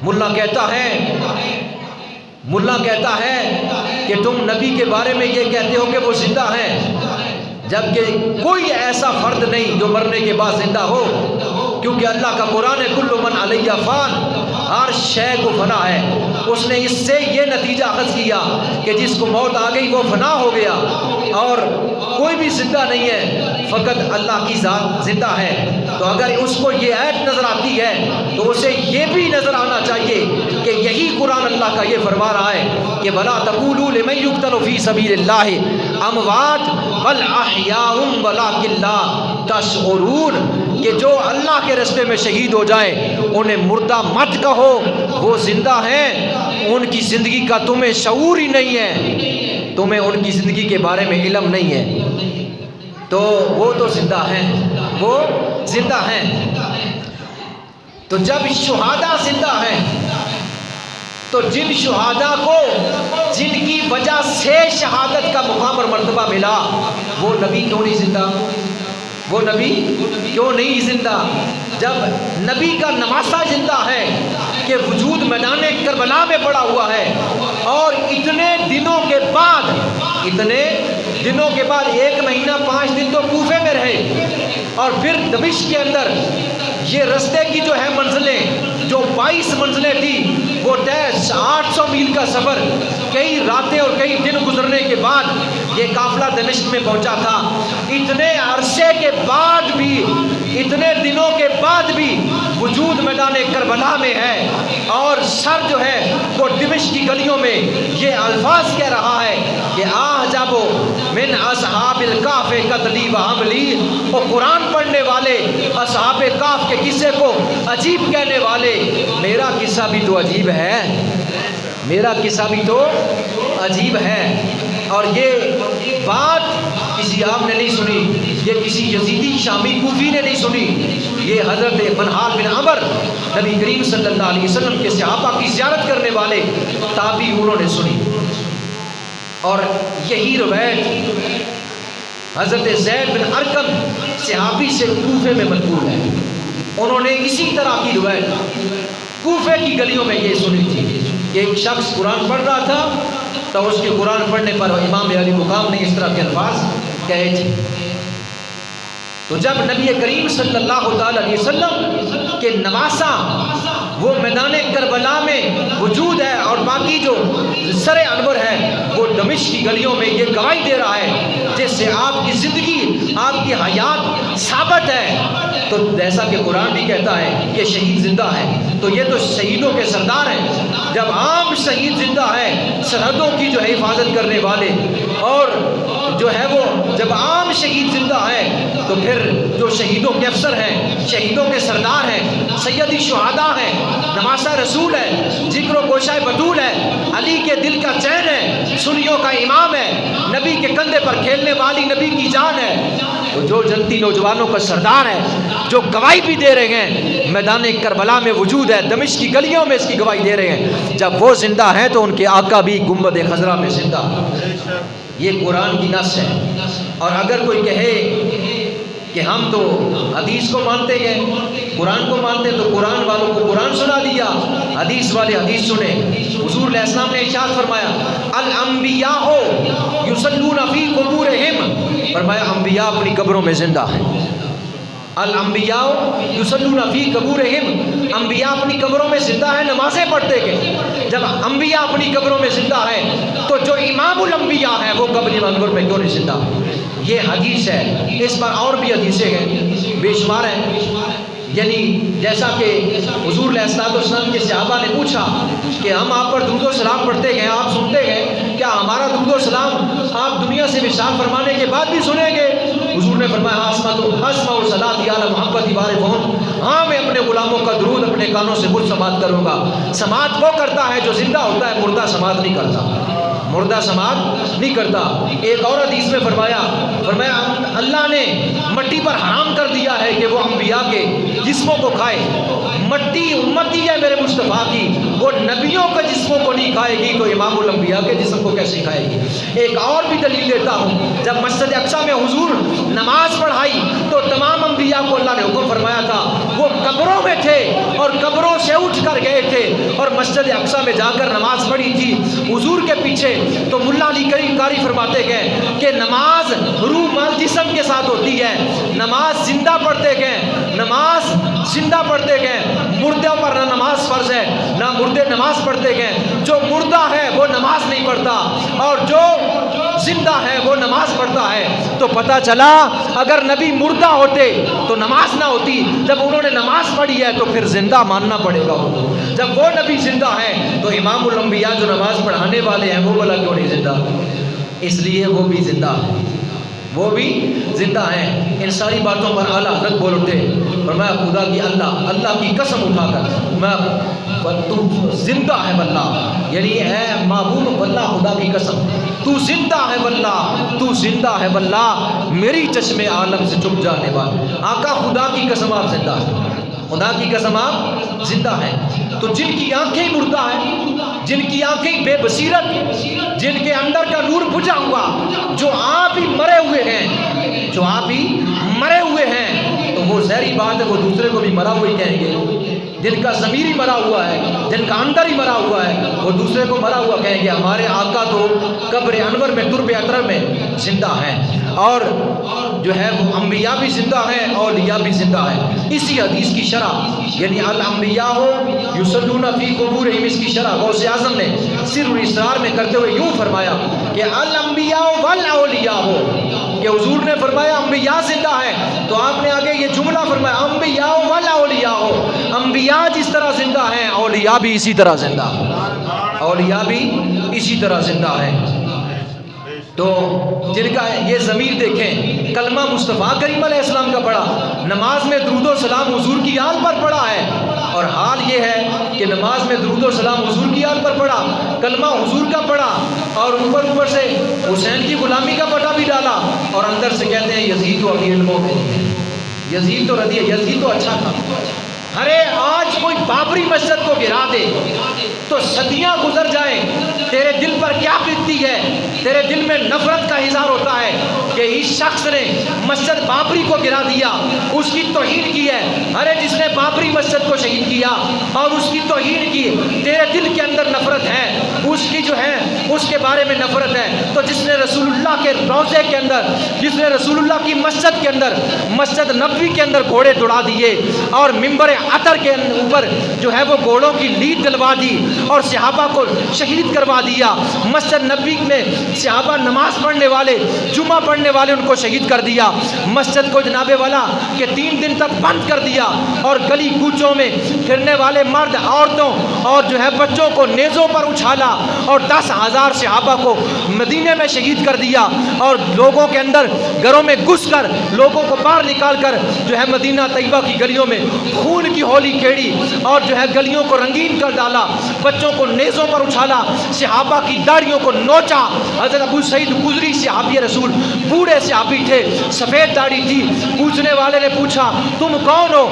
ملا کہتا ہے کہ تم نبی کے بارے میں یہ کہتے ہو کہ وہ زندہ ہیں، جبکہ کوئی ایسا فرد نہیں جو مرنے کے بعد زندہ ہو، کیونکہ اللہ کا قرآن ہے کل من علیہ فان، ہر شے کو فنا ہے۔ اس نے اس سے یہ نتیجہ اخذ کیا کہ جس کو موت آ گئی وہ فنا ہو گیا، اور کوئی بھی زندہ نہیں ہے، فقط اللہ کی ذات زندہ ہے۔ تو اگر اس کو یہ آیت نظر آتی ہے تو اسے یہ بھی نظر آنا چاہیے کہ یہی قرآن اللہ کا یہ فرما رہا ہے کہ وَلَا تَقُولُوا لِمَن يُقْتَلُ فِي سَبِيلِ اللَّهِ أَمْوَاتٌ بَلْ أَحْيَاءٌ وَلَٰكِن لَّا تَشْعُرُونَ، کہ جو اللہ کے راستے میں شہید ہو جائیں انہیں مردہ مت کہو، وہ زندہ ہیں، ان کی زندگی کا تمہیں شعور ہی نہیں ہے، تمہیں ان کی زندگی کے بارے میں علم نہیں ہے۔ تو وہ تو زندہ ہیں، وہ زندہ ہیں۔ تو جب شہداء زندہ ہیں تو جن شہداء کو جن کی وجہ سے شہادت کا مقام اور مرتبہ ملا، وہ نبی کیوں نہیں زندہ؟ وہ نبی کیوں نہیں زندہ؟ جب نبی کا نواسہ زندہ ہے کہ وجود میدان کربلا میں پڑا ہوا ہے، اور اتنے دنوں کے بعد 1 مہینہ 5 دن تو کوفے میں رہے، اور پھر دمشق کے اندر یہ رستے کی جو ہے منزلیں، جو 22 منزلیں تھی، وہ 800 میل کا سفر کئی راتیں اور کئی دن گزرنے کے بعد یہ قافلہ دمشق میں پہنچا تھا۔ اتنے عرصے کے بعد بھی، اتنے دنوں کے بعد بھی وجود میدان کربلا میں ہے، اور سر جو ہے وہ دمشق کی گلیوں میں یہ الفاظ کہہ رہا ہے کہ جابو من اصحاب الکہف قتلی و حملی۔ وہ قرآن پڑھنے والے اصحاب کہف کے قصے کو عجیب کہنے والے، میرا قصہ بھی تو عجیب ہے، میرا قصہ بھی تو عجیب ہے۔ اور یہ بات کسی عام نے نہیں سنی، یہ کسی یزیدی شامی کوفی نے نہیں سنی، یہ حضرت منہال بن عمر نبی کریم صلی اللہ علیہ وسلم کے صحابہ کی زیارت کرنے والے تابعی انہوں نے سنی۔ اور یہی روایت حضرت زید بن ارقم صحابی سے کوفے میں منقول ہے، انہوں نے اسی طرح کی روایت کوفے کی گلیوں میں یہ سنی تھی کہ ایک شخص قرآن پڑھ رہا تھا تو اس کے قرآن پڑھنے پر امام علی مقام نے اس طرح کے الفاظ کہے تھے۔ تو جب نبی کریم صلی اللہ تعالی علیہ وسلم کے نواسہ وہ میدان کربلا میں موجود ہے، اور باقی جو سر انور ہے وہ دمشق کی گلیوں میں یہ گواہی دے رہا ہے، جس سے آپ کی زندگی، آپ کی حیات ثابت ہے، تو جیسا کہ قرآن بھی کہتا ہے کہ شہید زندہ ہے، تو یہ تو شہیدوں کے سردار ہیں۔ جب عام شہید زندہ ہے، سرحدوں کی جو ہے حفاظت کرنے والے، اور جو ہے وہ جب عام شہید زندہ ہے تو پھر جو شہیدوں کے افسر ہیں، شہیدوں کے سردار ہیں، سیدی شہداء ہیں، نواسہ رسول ہے، ذکر و گوشہ بطول ہے، علی کے دل کا چین ہے، سنیوں کا امام ہے، نبی کے کندھے پر کھیلنے والی نبی کی جان ہے، تو جو جنتی نوجوانوں کا سردار ہے، جو گواہی بھی دے رہے ہیں میدان کربلا میں وجود ہے، دمشق کی گلیوں میں اس کی گواہی دے رہے ہیں، جب وہ زندہ ہیں تو ان کے آقا بھی گنبد خضرا میں زندہ۔ یہ قرآن کی نص ہے۔ اور اگر کوئی کہے کہ ہم تو حدیث کو مانتے ہیں، قرآن کو مانتے ہیں، تو قرآن والوں کو قرآن سنا دیا، حدیث والے حدیث سنیں۔ حضور علیہ السلام نے ارشاد فرمایا الانبیاء یصلون فی قبورہم، فرمایا انبیاء اپنی قبروں میں زندہ ہیں۔ الانبیاء یصلون فی قبورہم، انبیاء اپنی قبروں میں زندہ ہیں، نمازیں پڑھتے گئے۔ جب انبیاء اپنی قبروں میں زندہ ہیں تو جو امام الانبیاء ہیں وہ قبر منظر میں کیوں نہیں زندہ؟ یہ حدیث ہے، اس پر اور بھی حدیثیں ہیں، بے شمار ہیں۔ یعنی جیسا کہ حضور علیہ السلام کے صحابہ نے پوچھا کہ ہم آپ پر درود و سلام پڑھتے گئے، آپ سنتے گئے، کیا ہمارا درود و سلام آپ دنیا سے وصال فرمانے کے بعد بھی سنیں گے؟ حضور نے فرمایا اسمع صلاتی علی محمد وارفون، ہاں میں اپنے غلاموں کا درود اپنے کانوں سے خود سماعت کروں گا۔ سماعت وہ کرتا ہے جو زندہ ہوتا ہے، مردہ سماعت نہیں کرتا، مردہ سماعت نہیں کرتا۔ ایک اور حدیث میں فرمایا اللہ نے مٹی پر حرام کر دیا ہے کہ وہ انبیاء کے جسموں کو کھائے، مٹی امتی ہے میرے مصطفیٰ کی، وہ نبیوں کے جسموں کو نہیں کھائے گی تو امام الانبیاء کے جسم کو کیسے کھائے گی؟ ایک اور بھی دلیل دیتا ہوں، جب مسجد اقصی میں حضور نماز پڑھائی تو تمام انبیاء کو اللہ نے حکم فرمایا تھا، وہ قبروں میں تھے اور قبروں سے اٹھ کر گئے تھے، اور اور مسجد اقصی میں جا کر نماز پڑھی تھی حضور کے پیچھے، تو ملا علی قاری فرماتے گئے کہ نماز روح مال جسم کے ساتھ ہوتی ہے، نماز زندہ پڑھتے گئے، نماز زندہ پڑھتے گئے، مردوں پر نہ نماز فرض ہے نہ مردے نماز پڑھتے گئے، جو مردہ ہے وہ نماز نہیں پڑھتا اور جو زندہ ہے وہ نماز پڑھتا ہے۔ تو پتہ چلا اگر نبی مردہ ہوتے تو نماز نہ ہوتی، جب انہوں نے نماز پڑھی ہے تو پھر زندہ ماننا پڑے گا ان کو۔ جب وہ نبی زندہ ہے تو امام الانبیاء جو نماز پڑھانے والے ہیں وہ بھلا کیوں نہیں زندہ؟ اس لیے وہ بھی زندہ ہے، وہ بھی زندہ ہیں۔ ان ساری باتوں پر اعلیٰ حضرت بول اٹھے اور میں خدا کی اللہ کی قسم اٹھا کر میں تو زندہ ہے واللہ، یعنی اے محبوب واللہ خدا کی قسم تو زندہ ہے واللہ، تو زندہ ہے واللہ، میری چشم عالم سے چھپ جانے والا آقا خدا کی قسم آپ زندہ ہیں، خدا کی قسم آپ زندہ ہیں۔ تو جن کی آنکھیں مردہ ہیں، جن کی آنکھیں بے بصیرت، جن کے اندر کا نور بجھا ہوا، جو آپ ہی مرے ہوئے ہیں، جو آپ ہی مرے ہوئے ہیں، تو وہ ظاہری بات ہے وہ دوسرے کو بھی مرا ہوا ہی کہیں گے۔ جن کا ضمیر ہی مرا ہوا ہے، جن کا اندر ہی مرا ہوا ہے، وہ دوسرے کو مرا ہوا کہیں گے۔ ہمارے آقا تو قبر انور میں ترب اطہر میں زندہ ہیں، اور جو ہے وہ انبیاء بھی زندہ ہیں، اولیاء بھی زندہ ہیں۔ اسی حدیث کی شرح یعنی الانبیاء یصلون فی قبورہم، اس کی شرح غوث اعظم نے سر الاسرار میں کرتے ہوئے یوں فرمایا کہ الانبیاء والاولیاء، کہ حضور نے فرمایا انبیاء زندہ ہیں، تو آپ نے آگے یہ جملہ فرمایا انبیاء والاولیاء، انبیاء جس طرح زندہ ہیں اولیاء بھی اسی طرح زندہ ہیں، اولیاء بھی اسی طرح زندہ ہیں۔ تو جن کا یہ ضمیر دیکھیں، کلمہ مصطفیٰ کریم علیہ السلام کا پڑھا، نماز میں درود و سلام حضور کی آل پر پڑھا ہے، اور حال یہ ہے کہ نماز میں درود و سلام حضور کی آل پر پڑھا، کلمہ حضور کا پڑھا، اور اوپر سے حسین کی غلامی کا پٹا بھی ڈالا، اور اندر سے کہتے ہیں یزید تو ابھی علموں میں، یزید تو ردی ہے، یزید تو اچھا تھا۔ ارے آج کوئی بابری مسجد کو گرا دے تو صدیاں گزر جائیں، تیرے دل پر کیا بیتتی ہے؟ تیرے دل میں نفرت کا اظہار ہوتا ہے کہ اس شخص نے مسجد بابری کو گرا دیا، اس کی توہین کی ہے۔ ارے جس نے بابری مسجد کو شہید کیا اور اس کی توہین کی، تیرے دل کے اندر نفرت ہے، اس کی جو ہے اس کے بارے میں نفرت ہے۔ تو جس نے رسول اللہ کے روضے کے اندر، جس نے رسول اللہ کی مسجد کے اندر، مسجد نبوی کے اندر گھوڑے دوڑا دیے اور ممبر عطر کے اوپر جو ہے وہ گھوڑوں کی لید ڈلوا دی اور صحابہ کو شہید کروا دیا، مسجد نبوی میں صحابہ نماز پڑھنے والے، جمعہ پڑھنے والے ان کو شہید کر دیا، مسجد کو جناب والا کہ 3 دن تک بند کر دیا، اور گلی کوچوں میں پھرنے والے مرد، عورتوں اور جو ہے بچوں کو نیزوں پر اچھالا، اور 10,000 صحابہ کو مدینے میں شہید کر دیا، اور لوگوں کے اندر گھروں میں گھس کر لوگوں کو باہر نکال کر جو ہے مدینہ طیبہ کی گلیوں میں خون کی ہولی کھیڑی، اور جو ہے گلیوں کو رنگین کر ڈالا، بچوں کو نیزوں پر اچھالا، صحابہ کی داڑھیوں کو نوچا۔ حضرت ابو سعید خدری صحابی رسول، بوڑھے صحابی تھے، سفید داڑھی تھی، پوچھنے والے نے پوچھا تم کون ہو؟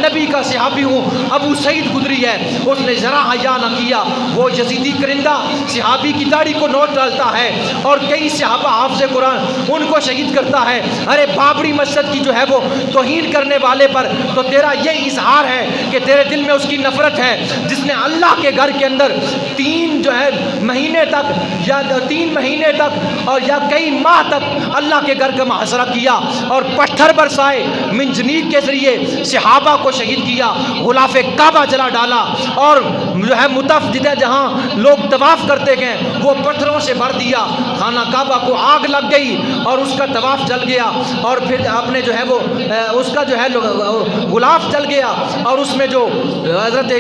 نبی کا صحابی ہوں، ابو سعید خدری ہے۔ اس نے ذرا حیا نہ کیا، وہ یزیدی کرندہ صحابی کی داڑھی کو نوچ ڈالتا ہے اور کئی صحابہ حافظ قرآن ان کو شہید کرتا ہے۔ ارے بابری مسجد کی جو ہے وہ توہین کرنے والے پر تو تیرا یہ اظہار ہے کہ تیرے دل میں اس کی نفرت ہے، جس نے اللہ کے گھر کے اندر 3 جو ہے مہینے تک یا 3 مہینے تک اور یا کئی ماہ تک اللہ کے گھر کا محاصرہ کیا اور پتھر برسائے، منجنیق کے ذریعے صحابہ کو شہید کیا، غلاف کعبہ جلا ڈالا، اور جو ہے متف جہاں لوگ طواف کرتے گئے وہ پتھروں سے بھر دیا، خانہ کعبہ کو آگ لگ گئی اور اس کا طواف جل گیا، اور پھر آپ نے جو ہے وہ اس کا جو ہے غلاف جل گیا، اور اس میں جو حضرت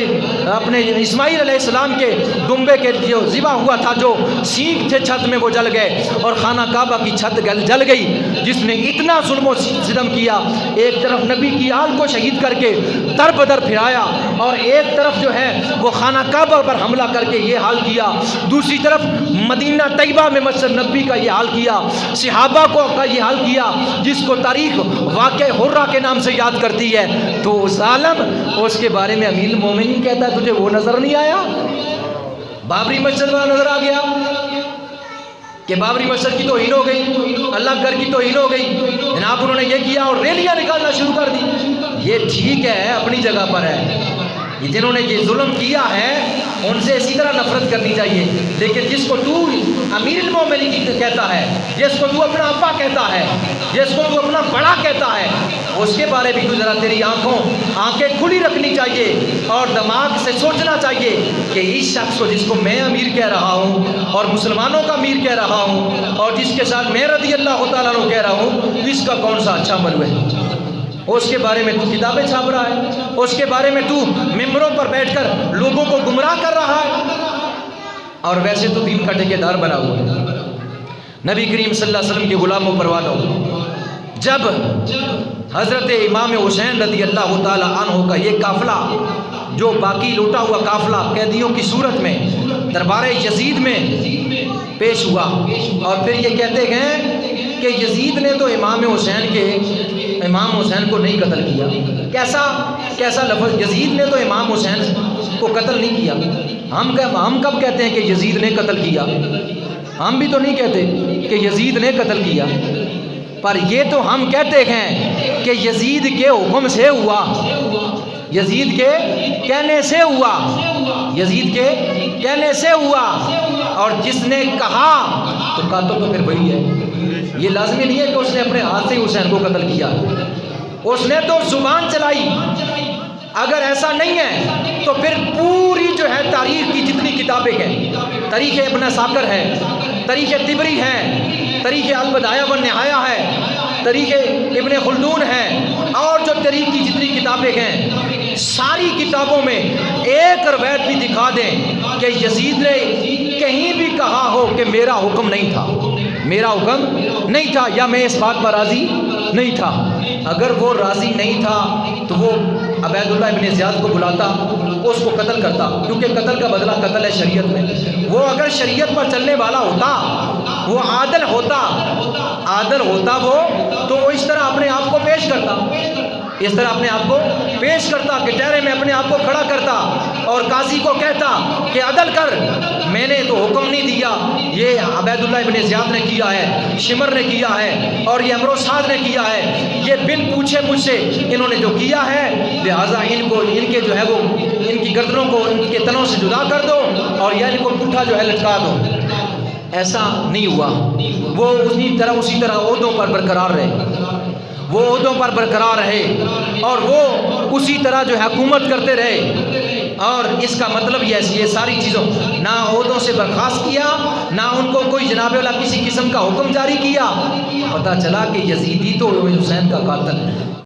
اپنے اسماعیل علیہ السلام کے دمبے کے جو ذبح ہوا تھا، جو سینگ تھے چھت میں وہ جل گئے، اور خانہ کعبہ کی چھت جل گئی۔ جس نے اتنا ظلم و ستم کیا، ایک طرف نبی کی آل کو شہید کر کے در بدر پھرایا، اور ایک طرف جو ہے وہ خانہ کعبہ پر حملہ کر کے یہ حال کیا، دوسری طرف مدینہ طیبہ میں مسجد نبی کا یہ حال کیا، صحابہ کو کا یہ حال کیا، جس کو تاریخ واقعہ حرہ کے نام سے یاد کرتی ہے۔ تو ظالم اس کے بارے میں امیر المومنین کہتا ہے تجھے وہ نظر نہیں آیا؟ بابری مسجد والا نظر آ گیا کہ بابری مسجد کی توہین ہو گئی، اللہ گھر کی توہین ہو گئی، جناب انہوں نے یہ کیا اور ریلیاں نکالنا شروع کر دی۔ یہ ٹھیک ہے، اپنی جگہ پر ہے، جنہوں نے یہ ظلم کیا ہے ان سے اسی طرح نفرت کرنی چاہیے. لیکن جس کو تو امیر المومنین کہتا ہے، جس کو تو اپنا ابا کہتا ہے، جس کو تو اپنا بڑا کہتا ہے، اس کے بارے بھی تو ذرا تیری آنکھیں کھلی رکھنی چاہیے اور دماغ سے سوچنا چاہیے کہ اس شخص کو، جس کو میں امیر کہہ رہا ہوں اور مسلمانوں کا امیر کہہ رہا ہوں اور جس کے ساتھ میں رضی اللہ تعالیٰ عنہ کہہ رہا ہوں، اس کا کون سا اچھا عمل ہے؟ اس کے بارے میں تو کتابیں چھاپ رہا ہے، اس کے بارے میں تو ممبروں پر بیٹھ کر لوگوں کو گمراہ کر رہا ہے، اور ویسے تو دین کا ٹھیکیدار بنا ہوا ہے. نبی کریم صلی اللہ علیہ وسلم کے غلاموں پروانوں، جب حضرت امام حسین رضی اللہ تعالی عنہ کا یہ قافلہ، جو باقی لوٹا ہوا قافلہ قیدیوں کی صورت میں دربار یزید میں پیش ہوا، اور پھر یہ کہتے ہیں کہ یزید نے تو امام حسین کو نہیں قتل کیا. کیسا لفظ، یزید نے تو امام حسین کو قتل نہیں کیا. ہم کب کہتے ہیں کہ یزید نے قتل کیا؟ ہم بھی تو نہیں کہتے کہ یزید نے قتل کیا، پر یہ تو ہم کہتے ہیں کہ یزید کے حکم سے ہوا، یزید کے کہنے سے ہوا، یزید کے کہنے سے ہوا. اور جس نے کہا تو قاتل تو پھر وہی ہے. یہ لازمی نہیں ہے کہ اس نے اپنے ہاتھ سے حسین کو قتل کیا، اس نے تو زبان چلائی. اگر ایسا نہیں ہے تو پھر پوری جو ہے تاریخ کی جتنی کتابیں ہیں، تاریخ ابن عساکر ہے، تاریخ طبری ہے، تاریخ البدایہ والنہایہ ہے، تاریخ ابن خلدون ہے، اور جو تاریخ کی جتنی کتابیں ہیں، ساری کتابوں میں ایک روایت بھی دکھا دیں کہ یزید نے کہیں بھی کہا ہو کہ میرا حکم نہیں تھا، میرا حکم نہیں تھا، یا میں اس بات پر راضی نہیں تھا. اگر وہ راضی نہیں تھا تو وہ عبید اللہ ابن زیاد کو بلاتا، اس کو قتل کرتا، کیونکہ قتل کا بدلہ قتل ہے شریعت میں. وہ اگر شریعت پر چلنے والا ہوتا، وہ عادل ہوتا وہ تو وہ اس طرح اپنے آپ کو پیش کرتا، اس طرح اپنے آپ کو پیش کرتا، کٹہرے میں اپنے آپ کو کھڑا کرتا اور قاضی کو کہتا کہ عدل کر، میں نے تو حکم نہیں دیا، یہ عبید اللہ ابن زیاد نے کیا ہے، شمر نے کیا ہے، اور یہ امرو سعد نے کیا ہے، یہ بن پوچھے مجھ سے انہوں نے جو کیا ہے، لہٰذا ان کے جو ہے وہ ان کی گردنوں کو ان کے تنوں سے جدا کر دو اور یا ان کو پٹھا جو ہے لٹکا دو. ایسا نہیں ہوا. وہ اسی طرح عہدوں پر برقرار رہے، اور وہ اسی طرح جو ہے حکومت کرتے رہے. اور اس کا مطلب یہ ساری چیزوں، نہ عہدوں سے برخاست کیا، نہ ان کو کوئی جناب والا کسی قسم کا حکم جاری کیا. پتہ چلا کہ یزید ہی تو حسین کا قاتل ہے.